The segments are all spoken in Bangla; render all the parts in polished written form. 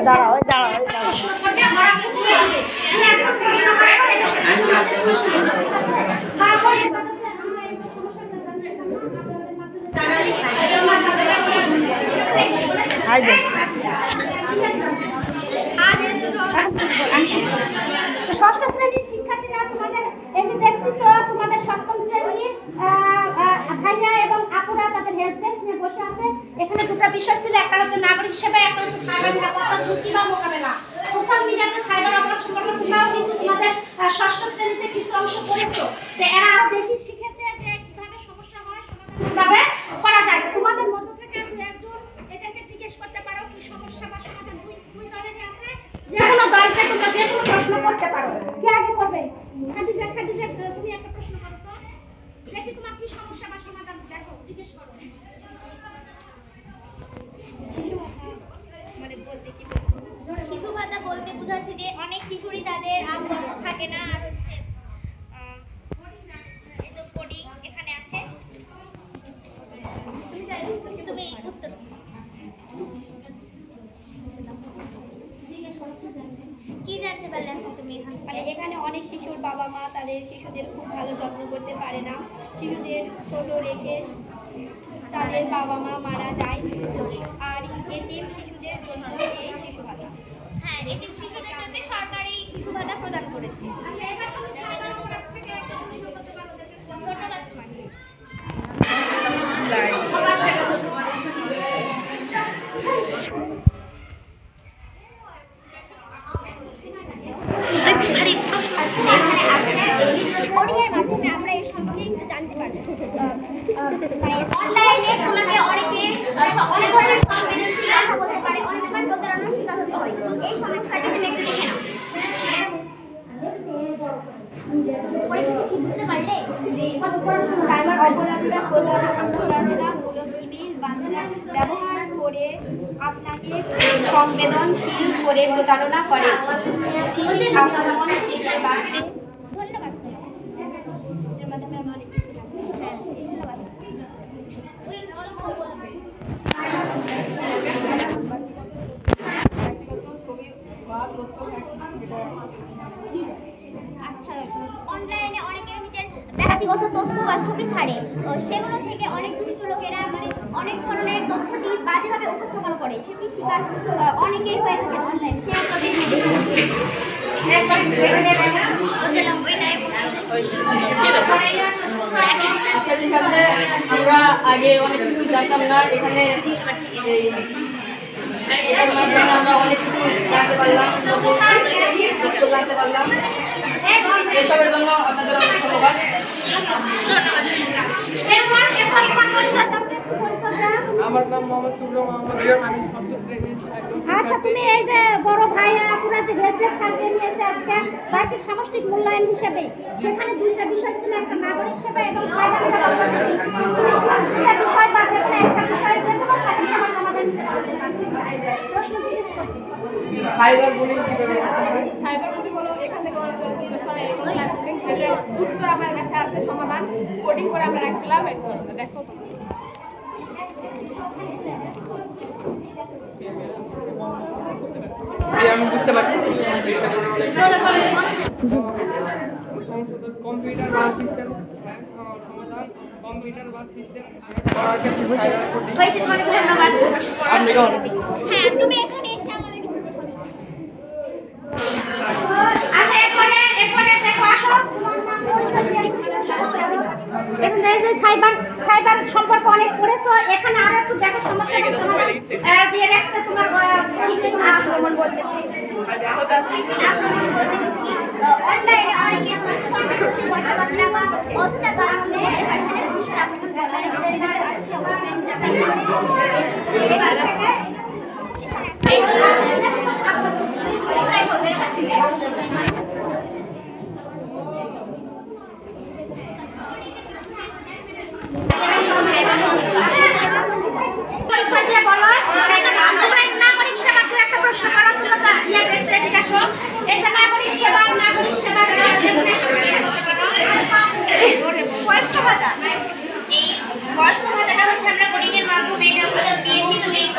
দাঁড়াও ষষ্ঠ শ্রেণীর শিক্ষার্থীরা তোমাদের এই যে দেখতেছো তোমাদের সপ্তম শ্রেণীর ভাইয়া এবং আপুরা তাদের হেল্প ডেস্ক নিয়ে বসে আছে। এখানে দুটো বিষয় ছিল, একটা হচ্ছে নাগরিক সেবা, একটা হচ্ছে সাইবার নিরাপত্তা ঝুঁকি বা মোকাবেলা। সোশ্যাল মিডিয়াতে সাইবার অপরাধ সম্পর্কে তোমরাও কিন্তু তোমাদের ষষ্ঠ শ্রেণীতে কিছু অংশ পড়েছো। তো এরা আরো বেশি শিখেছে যে কিভাবে সমস্যা হয় সমাধান কিভাবে করা যায়। তোমাদের মধ্য থেকে একজন এদেরকে জিজ্ঞেস করতে পারো কি সমস্যা বা সমাধান দুই দলেরই আছে। যে কোনো দলকে তোমরা যে কোনো প্রশ্ন করতে পারো। কে আগে করবে? খাদিজা তুমি একটা প্রশ্ন করো তো, দেখি তোমার কি সমস্যা বা সমাধান দেখো জিজ্ঞেস করো। শিশু ভাতা বলতে বোঝাচ্ছে যে অনেক শিশুরই তাদের আম্মু থাকে না, আর হচ্ছে কোডিং এখানে আছে। তুমি উত্তর কি জানতে পারলে তুমি? মানে এখানে অনেক শিশুর বাবা মা তাদের শিশুদের খুব ভালো যত্ন করতে পারে না, শিশুদের ছোট রেখে তাদের বাবা মা মারা যায়, আর এতিম শিশুদের জন্য এই শিশু ভাতা। হ্যাঁ, এতিম শিশুদের জন্য সরকারি শিশু ভাতা প্রদান করেছে। ধন্যবাদ তোমাকে। মাধ্যমে আমরা এই সম্পর্কে একটু জানতে পারবো। অনলাইনে তোমাকে অনেকে অনেক ধরনের সংবেদনশীল কথা বলতে পারে, অনেক সময় প্রতারণার শিকার হতে হয়। এই সমস্যাটি তুমি একটু দেখে নাও। বুঝতে পারলে যে সাইবার অপরাধীরা প্রতারণা মূলক ইমেল ব্যবহার করে আপনাকে সংবেদনশীল করে প্রতারণা করে। ফিশিং আক্রমণ থেকে বাঁচতে ধন্যবাদ। এর মাধ্যমে আমরা অনেক কিছু জানতে পারি। ধন্যবাদ। ওই অল্প বলবে। আচ্ছা, অনলাইনে অনেকে নিজের ব্যক্তিগত তথ্য বা ছবি ছাড়ে, সেগুলো থেকে অনেক দুষ্ট লোকেরা মানে অনেক ধরনের তথ্যটি বাজেভাবে উপস্থাপন করে, সেটি শিকার অনেকেই হয়ে থাকে অনলাইন শেয়ার করে। আচ্ছা ঠিক আছে, আমরা আগে অনেক কিছুই জানতাম না, এখানে এটার মাধ্যমে আমরা অনেক কিছু জানতে পারলাম, তথ্য জানতে পারলাম। এসবের জন্য আপনাদের অনেক ধন্যবাদ। আমার নাম মোহাম্মদ শুভ্র মোহাম্মদ রিয়ন, আমি ষষ্ঠ শ্রেণীর আচ্ছা, তুমি এই যে বড় ভাই আপুরা যে হেল্পডেস্ক সার্ভে নিয়েছে আজকে বার্ষিক সামষ্টিক মূল্যায়ন হিসেবে, সেখানে দুইটা বিষয় ছিল, একটা নাগরিক সেবা এবং সাইবার নিরাপত্তা। দুইটা বিষয় বাদ রেখে একটা বিষয় যে কোনো সমস্যা সমাধান প্রশ্ন জিজ্ঞেস করছি। সাইবার বুলিং কিভাবে করতে হয়? সাইবার বুলিং হলো এখান থেকে উত্তর আমার কাছে আছে, সমাধান কোডিং করে আমরা রাখলাম। দেখো আমি বুঝতে পারছি কম্পিউটার বা সিস্টেম সমাধান, কম্পিউটার বা সিস্টেম হয়েছে, তোমাকে ধন্যবাদ। আপনি হ্যাঁ, তুমি এখানে এসে আমাদের কিছু আচ্ছা, এরপরে দেখো, আসো তোমার নাম এখানে যে সাইবার সম্পর্কে অনেক পড়েছো, এখানে আরো একটু দেখো সমস্যাটা সমাধান দিয়ে রাখতে তোমার আক্রমণ বলতে অনলাইনে অনেকে কথাবার্তা বা অত্যা কারণে নাগরিক সেবা একটা প্রশ্ন করো, নাগরিক সেবা বয়স্ক ভাতা, এই বয়স্ক ভাতাটা হচ্ছে আমরা কোডিংয়ের মাধ্যমে এটা দিয়েছি। তুমি এই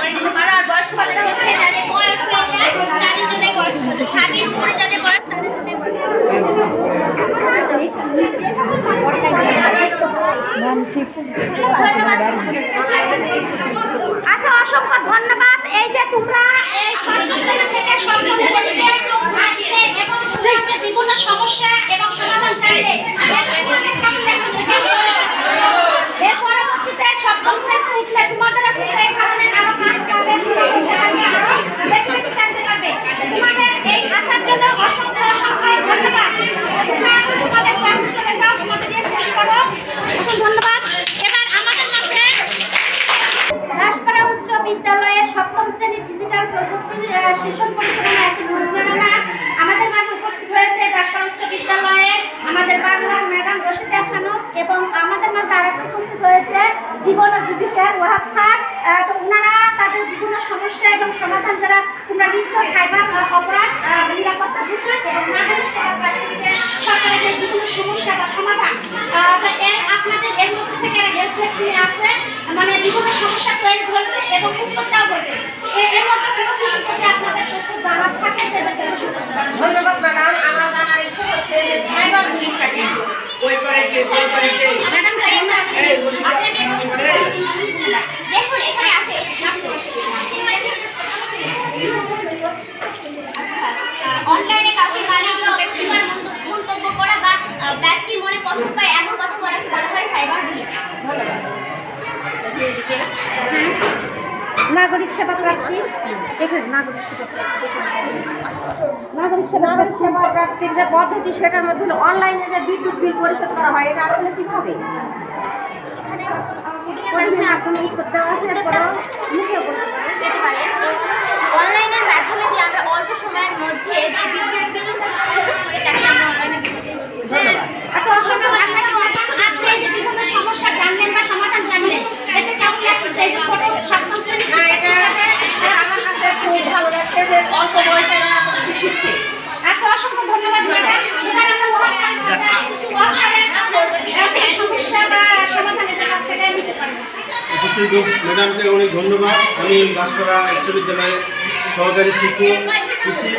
অসংখ্য ধন্যবাদ। এই যে তোমরা এই ষষ্ঠ শ্রেণী থেকে সপ্তম শ্রেণীতে আসলে এবং হচ্ছে বিভিন্ন সমস্যা এবং সমাধান চাইলে এর পরবর্তীতে সপ্তম শ্রেণীতে উঠলে তোমাদের কিন্তু এই ধরনের আরো কাজ পাবে, আরো বেশি বেশি জানতে পারবে। তোমাদের এই আসার জন্য অসংখ্য অসংখ্য ধন্যবাদ। তোমরা তোমাদের ক্লাসে চলে যাও, তোমাদের দিয়ে শেষ করো। অসংখ্য ধন্যবাদ। এবার আমাদের মধ্যে দাসপাড়া উচ্চ বিদ্যালয়ের সপ্তম শ্রেণীর ডিজিটাল প্রযুক্তির শিক্ষণ পরিচালনা পরিচালনা আমাদের মাঝে উপস্থিত হয়েছে দাসপাড়া উচ্চ বিদ্যালয়ের আমাদের বাংলার ম্যাডাম রশিদা খানম এবং আমাদের মাঝে আরেকটা উপস্থিত হয়েছে জীবন ও জীবিকার ওয়াহাব স্যার। তো ওনারা তাদের বিভিন্ন সমস্যা এবং সমাধান যারা তোমরা নিশ্চয় সাইবার অপরাধ নিরাপত্তা বিদ্যুৎ এবং নাগরিক সেবা প্রার্থীদের সরকারের যে বিভিন্ন সমস্যা বা সমাধান এর আপনাদের এর মধ্যে থেকে হেল্পলেস নিয়ে আসছে, মানে বিভিন্ন সমস্যা তৈরি করছে এবং উত্তরটাও বলবে। এর মধ্যে কোনো কিছু থেকে আপনাদের তথ্য জানার থাকে সেটা ধন্যবাদ ম্যাডাম। আমার জানার ইচ্ছা হচ্ছে যে সাইবার বুলিংটা কি? ম্যাডাম দেখুন এখানে আছে অনলাইনে কাউকে গালি দেওয়া, অপ্রীতিকর মন্তব্য করা বা ব্যক্তির মনে কষ্ট পায় এমন কথা বলাকে বলা হয় সাইবার বুলিং। ধন্যবাদ। নাগরিক সেবা প্রার্থী এখানে নাগরিক সেবা প্রার্থীর যে পদ্ধতি সেটার মধ্যে অনলাইনে যে বিদ্যুৎ বিল পরিশোধ করা হয় এটা আসলে কিভাবে পেতে পারেন। অনলাইনের মাধ্যমে যে আমরা অল্প সময়ের মধ্যে যে বিদ্যুৎ বিল পরিশোধ করি তাকে আমরা অনলাইনে বিদ্যুৎ বিল পরিশোধ করি। আপনাকে আজকে যে বিভিন্ন সমস্যা জানলেন বা সমাধান জানলেন এতে কেমন লাগছে? এই যে ছোট সপ্তম শ্রেণীর আমার কাছে খুব ভালো লাগছে যে অল্প বয়সে এরা শিখছে। আচ্ছা, অসংখ্য ধন্যবাদ ম্যাডাম। এবার আমরা সমস্যা বা সমাধান এদের কাছ থেকে নিতে পারি। উপস্থিত ম্যাডামকে অনেক ধন্যবাদ। আমি দাসপাড়া উচ্চ বিদ্যালয়ের সহকারী শিক্ষক কৃষি।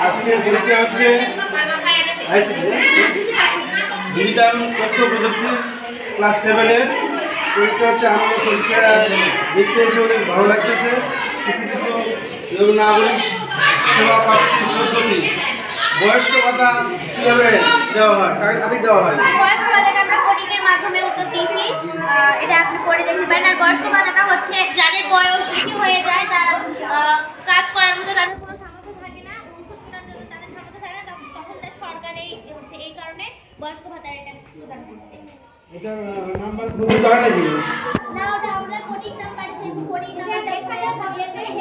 আজকের পরীক্ষা হচ্ছে ডিজিটাল তথ্য প্রযুক্তি ক্লাস 7-এর পরীক্ষা হচ্ছে। আমার পরীক্ষা দেখতে এসে অনেক ভালো লাগতেছে। কিছু কিছু নাগরিক সেবা প্রার্থীর পদ্ধতি বয়স্ক ভাতা কীভাবে দেওয়া হয়, কাকে দেওয়া হয়? বয়স্ক ভাতাটা আমরা কোডিংয়ের মাধ্যমে উত্তর দিয়েছি, এটা আপনি পড়ে দেখতে পারেন। আর বয়স্ক ভাতাটা হচ্ছে যাদের বয়স বেশি হয়ে যায়, তারা কাজ করার মতো তাদের কোনো সামর্থ্য থাকে না, তাদের সামর্থ্য থাকে না, তখন তার সরকারেই হচ্ছে এই কারণে বয়স্ক ভাতার এটা প্রদান করছে। এটা নাম্বার ভুল করা নাকি? না, ওটা আমরা কোডিং নাম্বার দিয়েছি, কোডিং নাম্বারটা এখানে